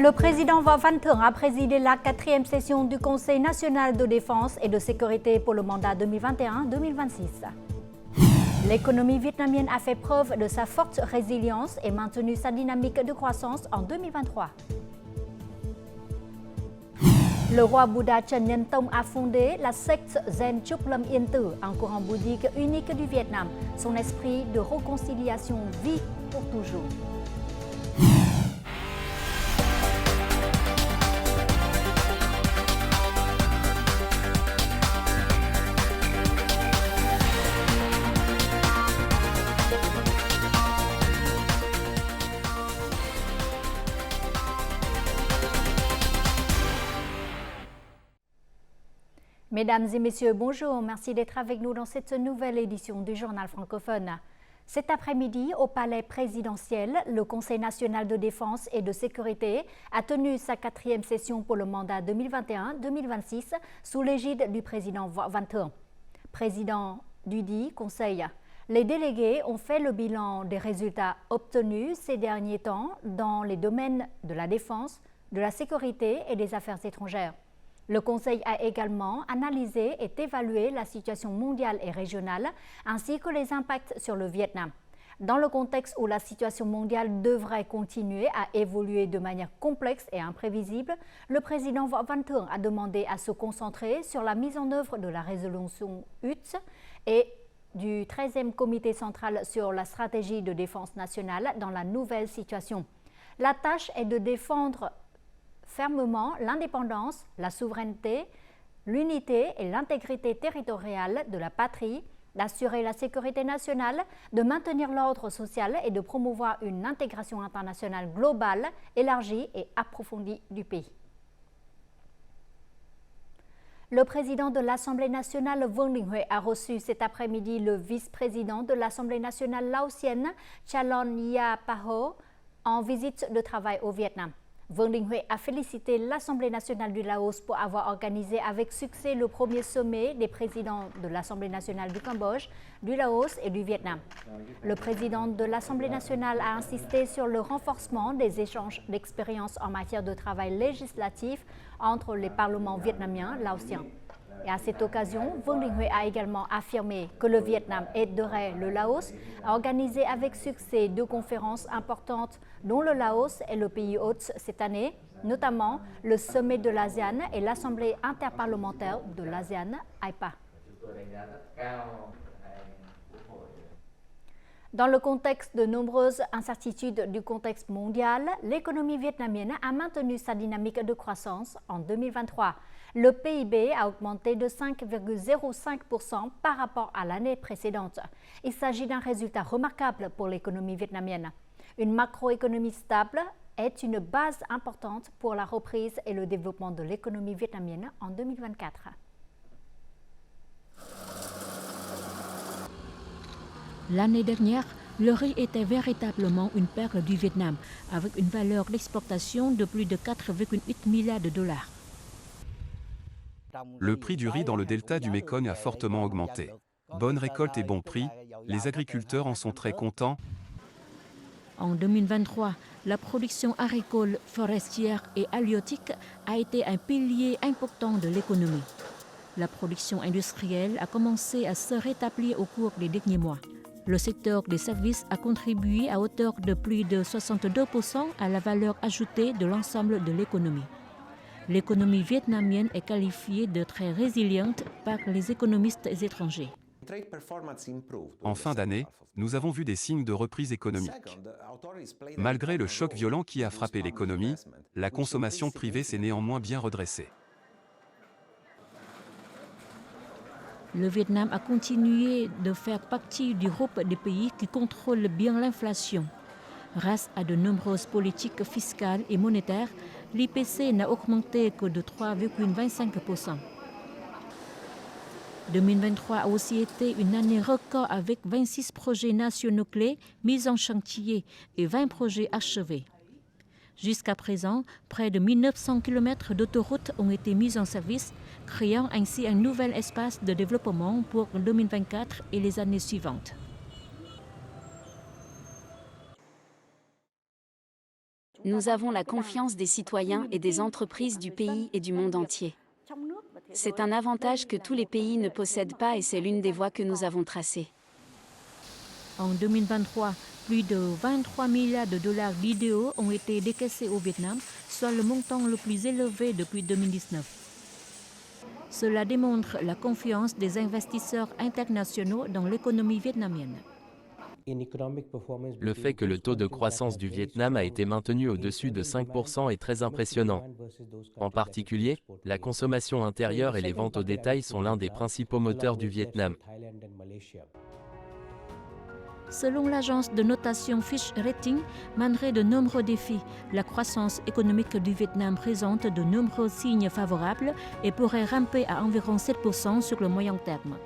Le président Võ Văn Thưởng a présidé la 4e session du Conseil national de défense et de sécurité pour le mandat 2021-2026. L'économie vietnamienne a fait preuve de sa forte résilience et maintenu sa dynamique de croissance en 2023. Le roi Bouddha Trần Nhân Tông a fondé la secte Zen Trúc Lâm Yên Tử, un courant bouddhique unique du Vietnam. Son esprit de réconciliation vit pour toujours. Mesdames et messieurs, bonjour. Merci d'être avec nous dans cette nouvelle édition du Journal francophone. Cet après-midi, au Palais présidentiel, le Conseil national de défense et de sécurité a tenu sa 4e session pour le mandat 2021-2026 sous l'égide du président Võ Văn Thưởng. Président du dit Conseil, les délégués ont fait le bilan des résultats obtenus ces derniers temps dans les domaines de la défense, de la sécurité et des affaires étrangères. Le Conseil a également analysé et évalué la situation mondiale et régionale, ainsi que les impacts sur le Vietnam. Dans le contexte où la situation mondiale devrait continuer à évoluer de manière complexe et imprévisible, le président Võ Văn Thưởng a demandé à se concentrer sur la mise en œuvre de la résolution UTS et du 13e comité central sur la stratégie de défense nationale dans la nouvelle situation. La tâche est de défendre fermement l'indépendance, la souveraineté, l'unité et l'intégrité territoriale de la patrie, d'assurer la sécurité nationale, de maintenir l'ordre social et de promouvoir une intégration internationale globale, élargie et approfondie du pays. Le président de l'Assemblée nationale, Vương Đình Huệ, a reçu cet après-midi le vice-président de l'Assemblée nationale laotienne, Chalon Yapaho, en visite de travail au Vietnam. Vương Đình Huệ a félicité l'Assemblée nationale du Laos pour avoir organisé avec succès le premier sommet des présidents de l'Assemblée nationale du Cambodge, du Laos et du Vietnam. Le président de l'Assemblée nationale a insisté sur le renforcement des échanges d'expériences en matière de travail législatif entre les parlements vietnamiens et laotiens. Et à cette occasion, Vương Đình Huệ a également affirmé que le Vietnam aiderait le Laos à organiser avec succès 2 conférences importantes dont le Laos est le pays hôte cette année, notamment le sommet de l'ASEAN et l'Assemblée interparlementaire de l'ASEAN, AIPA. Dans le contexte de nombreuses incertitudes du contexte mondial, l'économie vietnamienne a maintenu sa dynamique de croissance en 2023. Le PIB a augmenté de 5,05% par rapport à l'année précédente. Il s'agit d'un résultat remarquable pour l'économie vietnamienne. Une macroéconomie stable est une base importante pour la reprise et le développement de l'économie vietnamienne en 2024. L'année dernière, le riz était véritablement une perle du Vietnam, avec une valeur d'exportation de plus de 4,8 milliards de dollars. Le prix du riz dans le delta du Mekong a fortement augmenté. Bonne récolte et bon prix, les agriculteurs en sont très contents. En 2023, la production agricole, forestière et halieutique a été un pilier important de l'économie. La production industrielle a commencé à se rétablir au cours des derniers mois. Le secteur des services a contribué à hauteur de plus de 62% à la valeur ajoutée de l'ensemble de l'économie. L'économie vietnamienne est qualifiée de très résiliente par les économistes étrangers. En fin d'année, nous avons vu des signes de reprise économique. Malgré le choc violent qui a frappé l'économie, la consommation privée s'est néanmoins bien redressée. Le Vietnam a continué de faire partie du groupe des pays qui contrôlent bien l'inflation. Grâce à de nombreuses politiques fiscales et monétaires, l'IPC n'a augmenté que de 3,25%. 2023 a aussi été une année record avec 26 projets nationaux clés mis en chantier et 20 projets achevés. Jusqu'à présent, près de 1900 km d'autoroutes ont été mis en service, créant ainsi un nouvel espace de développement pour 2024 et les années suivantes. nous avons la confiance des citoyens et des entreprises du pays et du monde entier. C'est un avantage que tous les pays ne possèdent pas et c'est l'une des voies que nous avons tracées. En 2023, plus de 23 milliards de dollars d'IDO ont été décaissés au Vietnam, soit le montant le plus élevé depuis 2019. Cela démontre la confiance des investisseurs internationaux dans l'économie vietnamienne. Le fait que le taux de croissance du Vietnam a été maintenu au-dessus de 5% est très impressionnant. En particulier, la consommation intérieure et les ventes au détail sont l'un des principaux moteurs du Vietnam. Selon l'agence de notation Fitch Ratings, malgré de nombreux défis, la croissance économique du Vietnam présente de nombreux signes favorables et pourrait ramper à environ 7% sur le moyen terme.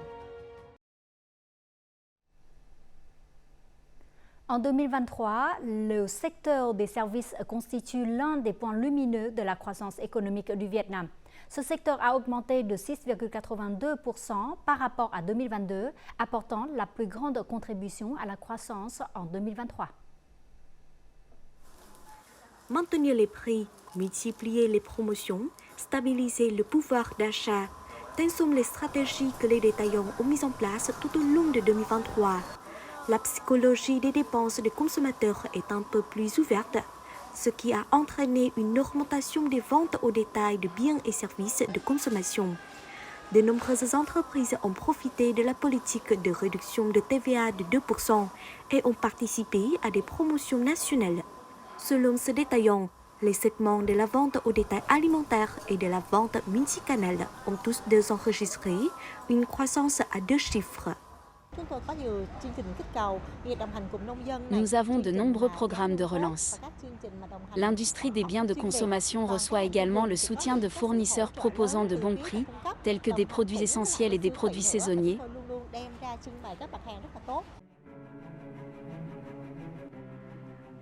En 2023, le secteur des services constitue l'un des points lumineux de la croissance économique du Vietnam. Ce secteur a augmenté de 6,82% par rapport à 2022, apportant la plus grande contribution à la croissance en 2023. Maintenir les prix, multiplier les promotions, stabiliser le pouvoir d'achat, telles sont les stratégies que les détaillants ont mises en place tout au long de 2023. La psychologie des dépenses des consommateurs est un peu plus ouverte, ce qui a entraîné une augmentation des ventes au détail de biens et services de consommation. De nombreuses entreprises ont profité de la politique de réduction de TVA de 2% et ont participé à des promotions nationales. Selon ce détaillant, les segments de la vente au détail alimentaire et de la vente multicanale ont tous deux enregistré une croissance à 2 chiffres. Nous avons de nombreux programmes de relance. L'industrie des biens de consommation reçoit également le soutien de fournisseurs proposant de bons prix, tels que des produits essentiels et des produits saisonniers.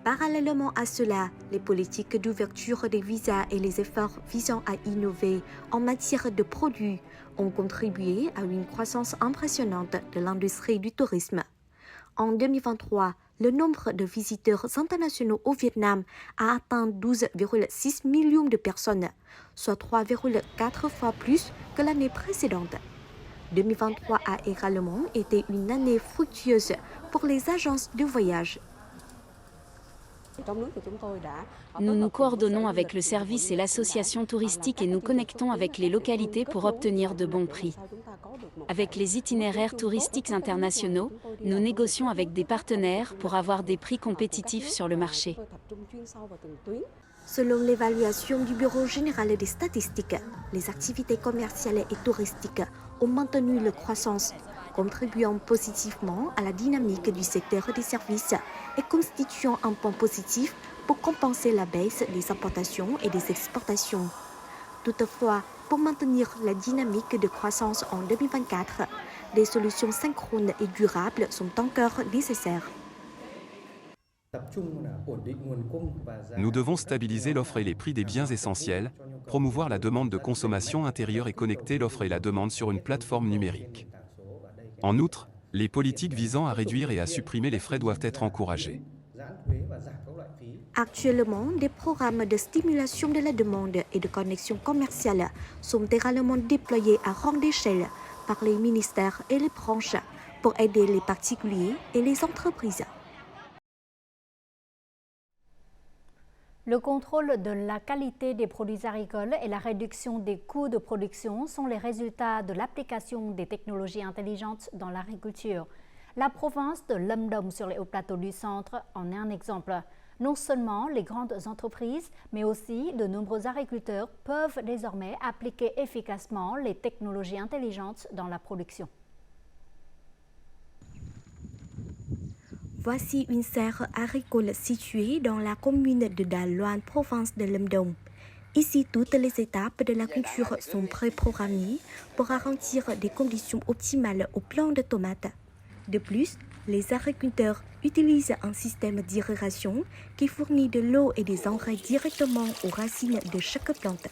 Parallèlement à cela, les politiques d'ouverture des visas et les efforts visant à innover en matière de produits ont contribué à une croissance impressionnante de l'industrie du tourisme. En 2023, le nombre de visiteurs internationaux au Vietnam a atteint 12,6 millions de personnes, soit 3,4 fois plus que l'année précédente. 2023 a également été une année fructueuse pour les agences de voyage. Nous nous coordonnons avec le service et l'association touristique et nous connectons avec les localités pour obtenir de bons prix. Avec les itinéraires touristiques internationaux, nous négocions avec des partenaires pour avoir des prix compétitifs sur le marché. Selon l'évaluation du Bureau général des statistiques, les activités commerciales et touristiques ont maintenu leur croissance, contribuant positivement à la dynamique du secteur des services et constituant un point positif pour compenser la baisse des importations et des exportations. Toutefois, pour maintenir la dynamique de croissance en 2024, des solutions synchrones et durables sont encore nécessaires. Nous devons stabiliser l'offre et les prix des biens essentiels, promouvoir la demande de consommation intérieure et connecter l'offre et la demande sur une plateforme numérique. En outre, les politiques visant à réduire et à supprimer les frais doivent être encouragées. Actuellement, des programmes de stimulation de la demande et de connexion commerciale sont également déployés à grande échelle par les ministères et les branches pour aider les particuliers et les entreprises. Le contrôle de la qualité des produits agricoles et la réduction des coûts de production sont les résultats de l'application des technologies intelligentes dans l'agriculture. La province de Lâm Đồng sur les hauts plateaux du centre en est un exemple. Non seulement les grandes entreprises, mais aussi de nombreux agriculteurs peuvent désormais appliquer efficacement les technologies intelligentes dans la production. Voici une serre agricole située dans la commune de Đà Loan, province de Lâm Đồng. Ici, toutes les étapes de la culture sont préprogrammées pour garantir des conditions optimales au plant de tomates. De plus, les agriculteurs utilisent un système d'irrigation qui fournit de l'eau et des engrais directement aux racines de chaque plante.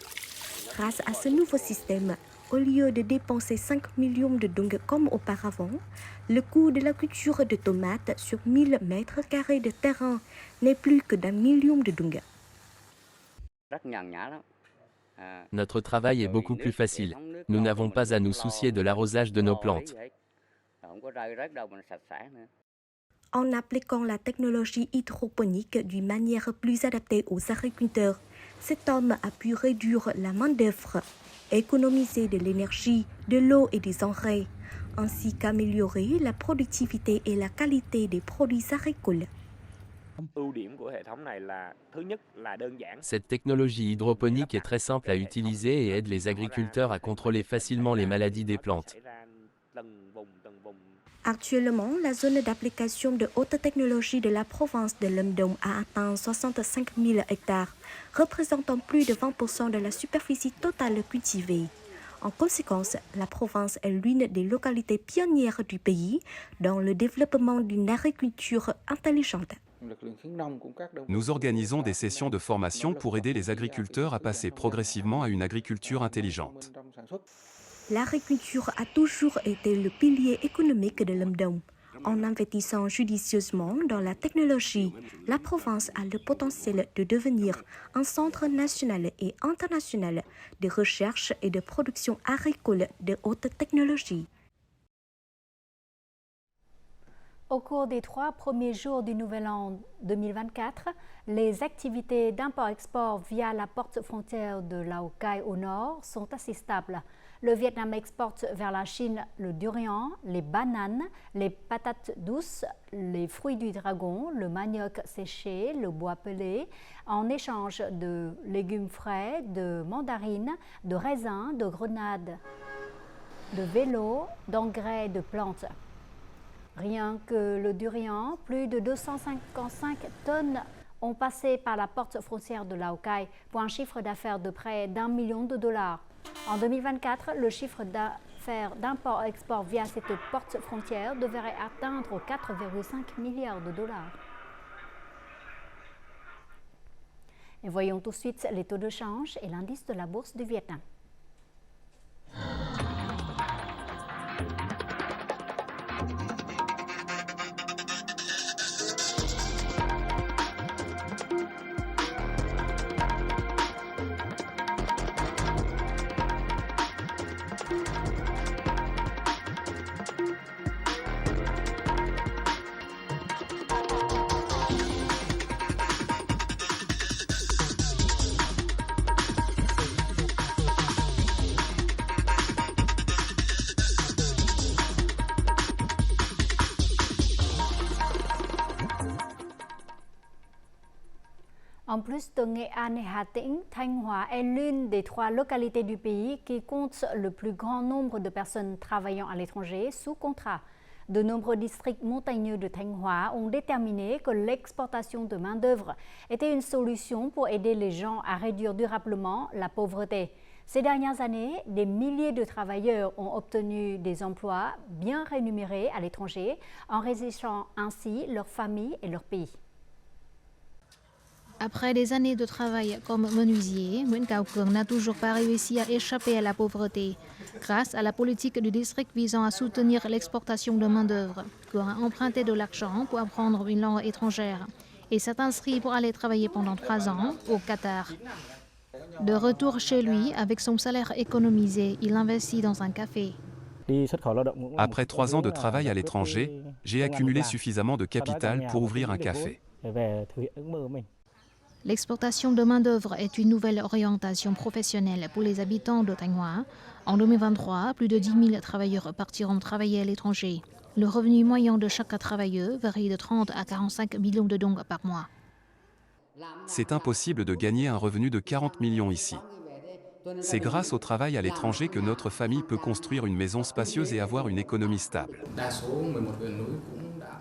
Grâce à ce nouveau système, au lieu de dépenser 5 millions de dong comme auparavant, le coût de la culture de tomates sur 1000 mètres carrés de terrain n'est plus que d'1 million de dong. Notre travail est beaucoup plus facile. Nous n'avons pas à nous soucier de l'arrosage de nos plantes. En appliquant la technologie hydroponique d'une manière plus adaptée aux agriculteurs, cet homme a pu réduire la main-d'œuvre, économiser de l'énergie, de l'eau et des engrais, ainsi qu'améliorer la productivité et la qualité des produits agricoles. Cette technologie hydroponique est très simple à utiliser et aide les agriculteurs à contrôler facilement les maladies des plantes. Actuellement, la zone d'application de haute technologie de la province de Lâm Đồng a atteint 65 000 hectares, représentant plus de 20% de la superficie totale cultivée. En conséquence, la province est l'une des localités pionnières du pays dans le développement d'une agriculture intelligente. Nous organisons des sessions de formation pour aider les agriculteurs à passer progressivement à une agriculture intelligente. L'agriculture a toujours été le pilier économique de Lâm Đồng. En investissant judicieusement dans la technologie, la province a le potentiel de devenir un centre national et international de recherche et de production agricole de haute technologie. Au cours des 3 premiers jours du Nouvel An 2024, les activités d'import-export via la porte frontière de Lào Cai au nord sont assez stables. Le Vietnam exporte vers la Chine le durian, les bananes, les patates douces, les fruits du dragon, le manioc séché, le bois pelé, en échange de légumes frais, de mandarines, de raisins, de grenades, de vélos, d'engrais, de plantes. Rien que le durian, plus de 255 tonnes ont passé par la porte frontière de Lào Cai pour un chiffre d'affaires de près d'1 million de dollars. En 2024, le chiffre d'affaires d'import-export via cette porte frontière devrait atteindre 4,5 milliards de dollars. Et voyons tout de suite les taux de change et l'indice de la bourse du Vietnam. En plus de Nghệ An et Hà Tĩnh, Thanh Hóa est l'une des 3 localités du pays qui compte le plus grand nombre de personnes travaillant à l'étranger sous contrat. De nombreux districts montagneux de Thanh Hóa ont déterminé que l'exportation de main-d'œuvre était une solution pour aider les gens à réduire durablement la pauvreté. Ces dernières années, des milliers de travailleurs ont obtenu des emplois bien rémunérés à l'étranger, enrichissant ainsi leur famille et leur pays. Après des années de travail comme menuisier, Nguyễn Cao Cường n'a toujours pas réussi à échapper à la pauvreté. Grâce à la politique du district visant à soutenir l'exportation de main-d'œuvre, Cường a emprunté de l'argent pour apprendre une langue étrangère et s'est inscrit pour aller travailler pendant 3 ans au Qatar. De retour chez lui, avec son salaire économisé, il investit dans un café. Après 3 ans de travail à l'étranger, j'ai accumulé suffisamment de capital pour ouvrir un café. L'exportation de main-d'œuvre est une nouvelle orientation professionnelle pour les habitants de Thanh Hóa. En 2023, plus de 10 000 travailleurs partiront travailler à l'étranger. Le revenu moyen de chaque travailleur varie de 30 à 45 millions de dong par mois. C'est impossible de gagner un revenu de 40 millions ici. C'est grâce au travail à l'étranger que notre famille peut construire une maison spacieuse et avoir une économie stable.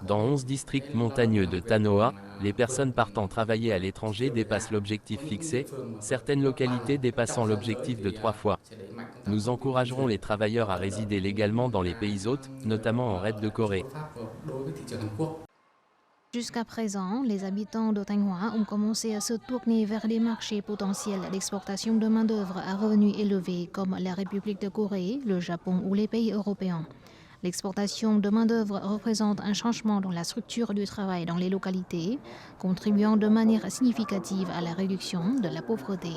Dans 11 districts montagneux de Thanh Hóa, les personnes partant travailler à l'étranger dépassent l'objectif fixé, certaines localités dépassant l'objectif de 3 fois. Nous encouragerons les travailleurs à résider légalement dans les pays hôtes, notamment en RED de Corée. Jusqu'à présent, les habitants de Thanh Hóa ont commencé à se tourner vers des marchés potentiels d'exportation de main-d'œuvre à revenus élevés comme la République de Corée, le Japon ou les pays européens. L'exportation de main-d'œuvre représente un changement dans la structure du travail dans les localités, contribuant de manière significative à la réduction de la pauvreté.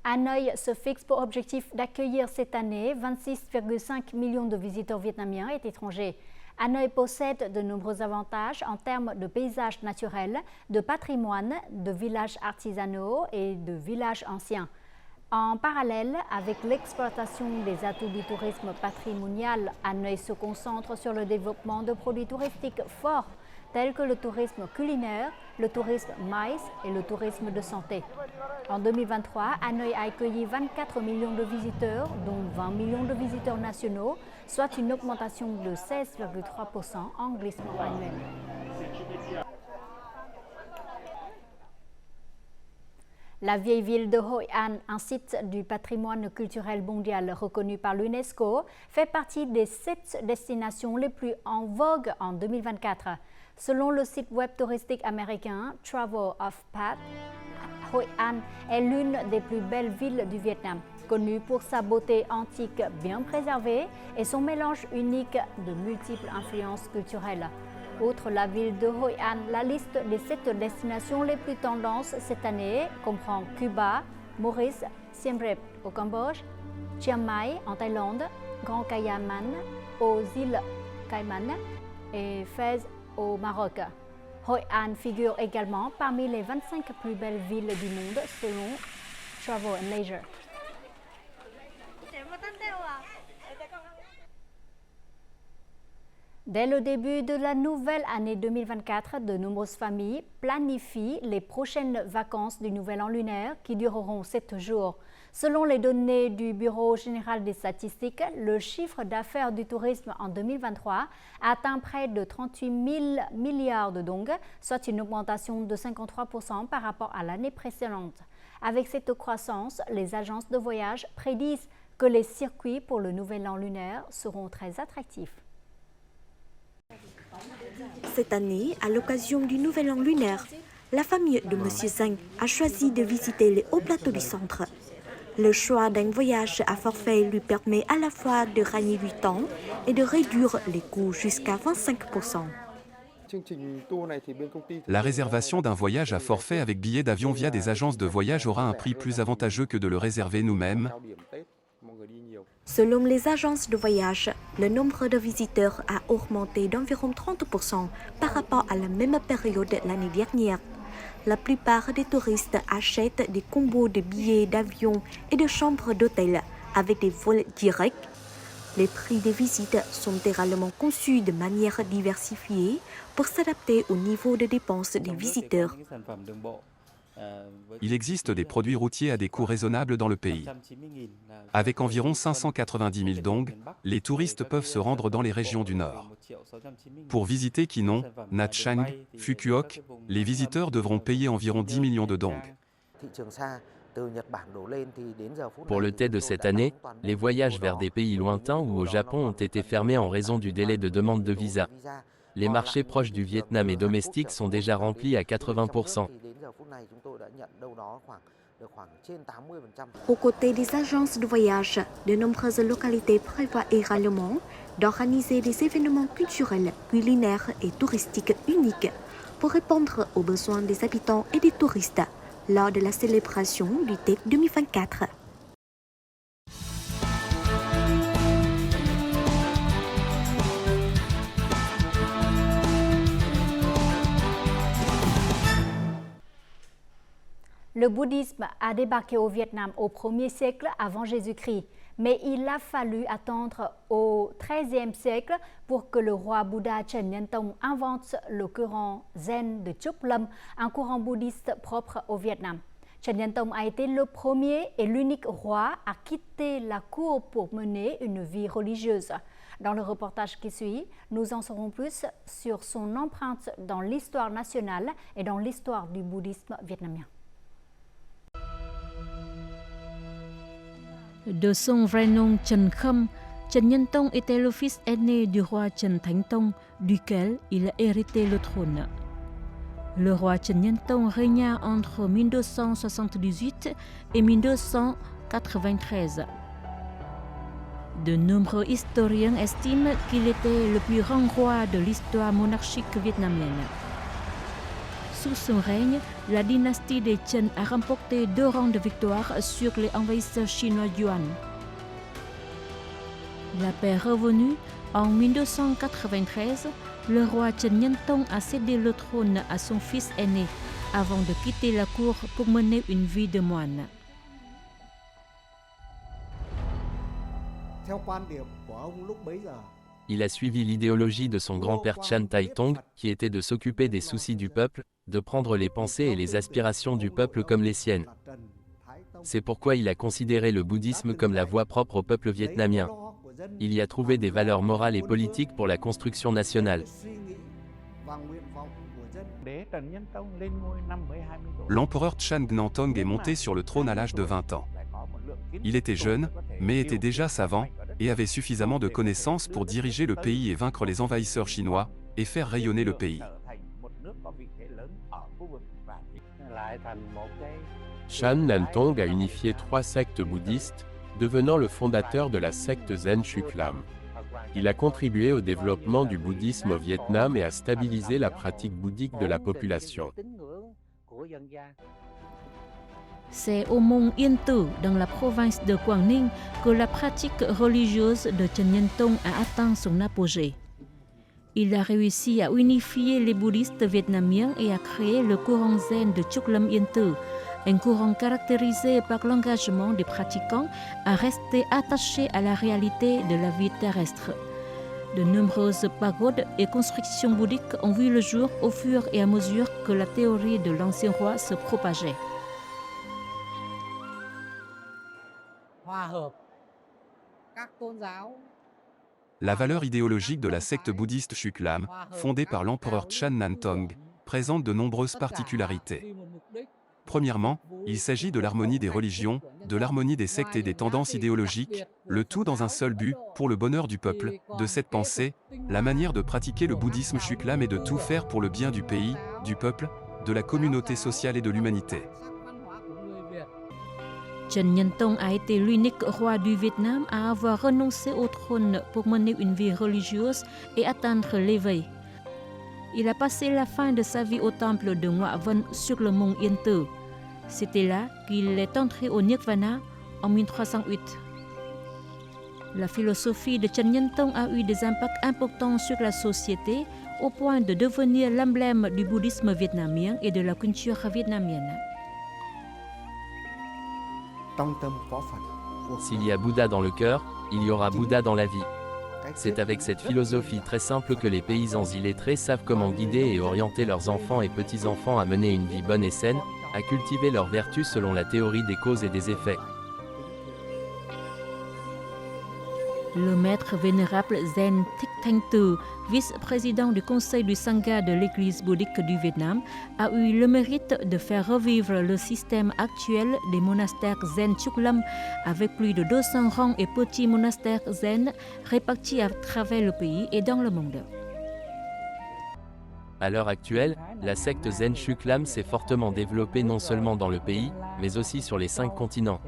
Hanoï se fixe pour objectif d'accueillir cette année 26,5 millions de visiteurs vietnamiens et étrangers. Hanoï possède de nombreux avantages en termes de paysages naturels, de patrimoine, de villages artisanaux et de villages anciens. En parallèle avec l'exploitation des atouts du tourisme patrimonial, Hanoï se concentre sur le développement de produits touristiques forts tels que le tourisme culinaire, le tourisme maïs et le tourisme de santé. En 2023, Hanoï a accueilli 24 millions de visiteurs, dont 20 millions de visiteurs nationaux, soit une augmentation de 16,3% en glissement annuel. La vieille ville de Hội An, un site du patrimoine culturel mondial reconnu par l'UNESCO, fait partie des 7 destinations les plus en vogue en 2024. Selon le site web touristique américain Travel of Path, Hội An est l'une des plus belles villes du Vietnam, connue pour sa beauté antique bien préservée et son mélange unique de multiples influences culturelles. Outre la ville de Hội An, la liste des 7 destinations les plus tendances cette année comprend Cuba, Maurice, Siem Reap au Cambodge, Chiang Mai en Thaïlande, Grand Cayman aux îles Cayman et Fès au Maroc. Hội An figure également parmi les 25 plus belles villes du monde selon Travel and Leisure. Dès le début de la nouvelle année 2024, de nombreuses familles planifient les prochaines vacances du Nouvel An lunaire qui dureront 7 jours. Selon les données du Bureau général des statistiques, le chiffre d'affaires du tourisme en 2023 atteint près de 38 000 milliards de dong, soit une augmentation de 53% par rapport à l'année précédente. Avec cette croissance, les agences de voyage prédisent que les circuits pour le Nouvel An lunaire seront très attractifs. Cette année, à l'occasion du Nouvel An lunaire, la famille de M. Zhang a choisi de visiter les hauts plateaux du centre. Le choix d'un voyage à forfait lui permet à la fois de gagner du temps et de réduire les coûts jusqu'à 25%. La réservation d'un voyage à forfait avec billet d'avion via des agences de voyage aura un prix plus avantageux que de le réserver nous-mêmes. Selon les agences de voyage, le nombre de visiteurs a augmenté d'environ 30% par rapport à la même période l'année dernière. La plupart des touristes achètent des combos de billets d'avion et de chambres d'hôtel avec des vols directs. Les prix des visites sont également conçus de manière diversifiée pour s'adapter au niveau de dépenses des visiteurs. Il existe des produits routiers à des coûts raisonnables dans le pays. Avec environ 590 000 dong, les touristes peuvent se rendre dans les régions du Nord. Pour visiter Quy Nhon, Nha Trang, Phuoc, les visiteurs devront payer environ 10 millions de dong. Pour le thé de cette année, les voyages vers des pays lointains ou au Japon ont été fermés en raison du délai de demande de visa. Les marchés proches du Vietnam et domestiques sont déjà remplis à 80%. Aux côtés des agences de voyage, de nombreuses localités prévoient également d'organiser des événements culturels, culinaires et touristiques uniques pour répondre aux besoins des habitants et des touristes lors de la célébration du Tết 2024. Le bouddhisme a débarqué au Vietnam au 1er siècle avant Jésus-Christ, mais il a fallu attendre au XIIIe siècle pour que le roi Bouddha Trần Nhân Tông invente le courant zen de Trúc Lâm, un courant bouddhiste propre au Vietnam. Trần Nhân Tông a été le premier et l'unique roi à quitter la cour pour mener une vie religieuse. Dans le reportage qui suit, nous en saurons plus sur son empreinte dans l'histoire nationale et dans l'histoire du bouddhisme vietnamien. De son vrai nom Trần Khâm, Trần Nhân Tông était le fils aîné du roi Trần Thánh Tông, duquel il a hérité le trône. Le roi Trần Nhân Tông régna entre 1278 et 1293. De nombreux historiens estiment qu'il était le plus grand roi de l'histoire monarchique vietnamienne. Sous son règne, la dynastie des Chen a remporté 2 rangs de victoire sur les envahisseurs chinois Yuan. La paix revenue, en 1293, le roi Chen Nhân Tông a cédé le trône à son fils aîné avant de quitter la cour pour mener une vie de moine. Il a suivi l'idéologie de son grand-père Chan Tai Tong, qui était de s'occuper des soucis du peuple, de prendre les pensées et les aspirations du peuple comme les siennes. C'est pourquoi il a considéré le bouddhisme comme la voie propre au peuple vietnamien. Il y a trouvé des valeurs morales et politiques pour la construction nationale. L'empereur Chan Nhân Tông est monté sur le trône à l'âge de 20 ans. Il était jeune, mais était déjà savant, et avait suffisamment de connaissances pour diriger le pays et vaincre les envahisseurs chinois, et faire rayonner le pays. Chan Nhân Tông a unifié 3 sectes bouddhistes, devenant le fondateur de la secte Zen Chuklam. Il a contribué au développement du bouddhisme au Vietnam et a stabilisé la pratique bouddhique de la population. C'est au mont Yên Tử, dans la province de Quảng Ninh, que la pratique religieuse de Chen Nhân Tông a atteint son apogée. Il a réussi à unifier les bouddhistes vietnamiens et à créer le courant zen de Chuklam Yên Tử, un courant caractérisé par l'engagement des pratiquants à rester attachés à la réalité de la vie terrestre. De nombreuses pagodes et constructions bouddhiques ont vu le jour au fur et à mesure que la théorie de l'ancien roi se propageait. La valeur idéologique de la secte bouddhiste Chuklam, fondée par l'empereur Chan Nhân Tông, présente de nombreuses particularités. Premièrement, il s'agit de l'harmonie des religions, de l'harmonie des sectes et des tendances idéologiques, le tout dans un seul but, pour le bonheur du peuple. De cette pensée, la manière de pratiquer le bouddhisme Chuklam est de tout faire pour le bien du pays, du peuple, de la communauté sociale et de l'humanité. Chen Nhân Tông a été l'unique roi du Vietnam à avoir renoncé au trône pour mener une vie religieuse et atteindre l'éveil. Il a passé la fin de sa vie au temple de Ngoại Vân sur le mont Yên Tử. C'était là qu'il est entré au Nirvana en 1308. La philosophie de Chen Nhân Tông a eu des impacts importants sur la société au point de devenir l'emblème du bouddhisme vietnamien et de la culture vietnamienne. S'il y a Bouddha dans le cœur, il y aura Bouddha dans la vie. C'est avec cette philosophie très simple que les paysans illettrés savent comment guider et orienter leurs enfants et petits-enfants à mener une vie bonne et saine, à cultiver leurs vertus selon la théorie des causes et des effets. Le maître vénérable Zen Thích Thanh Tu, vice-président du conseil du Sangha de l'église bouddhique du Vietnam, a eu le mérite de faire revivre le système actuel des monastères Zen Chuklam avec plus de 200 rangs et petits monastères Zen répartis à travers le pays et dans le monde. À l'heure actuelle, la secte Zen Chuklam s'est fortement développée non seulement dans le pays, mais aussi sur les 5 continents.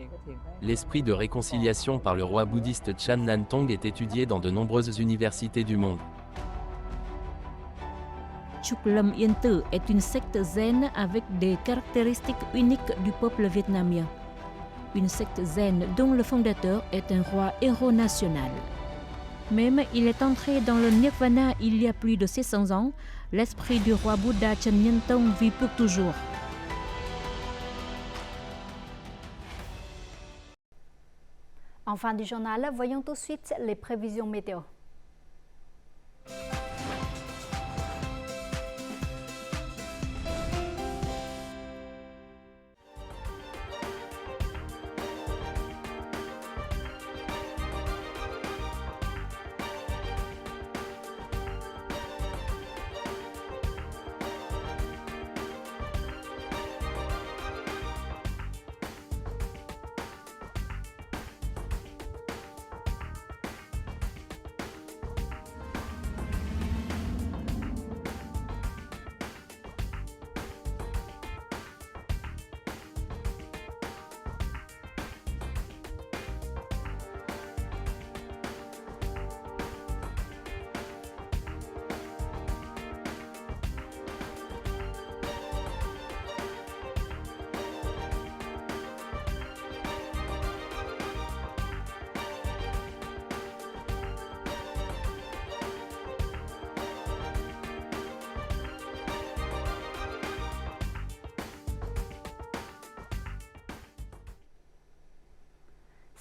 L'esprit de réconciliation par le roi bouddhiste Chan Nhân Tông est étudié dans de nombreuses universités du monde. Chuklam Yên Tử est une secte zen avec des caractéristiques uniques du peuple vietnamien. Une secte zen dont le fondateur est un roi héros national. Même il est entré dans le Nirvana il y a plus de 600 ans, l'esprit du roi Bouddha Chen Nhân Tông vit pour toujours. En fin du journal, voyons tout de suite les prévisions météo.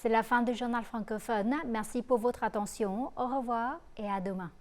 C'est la fin du journal francophone. Merci pour votre attention. Au revoir et à demain.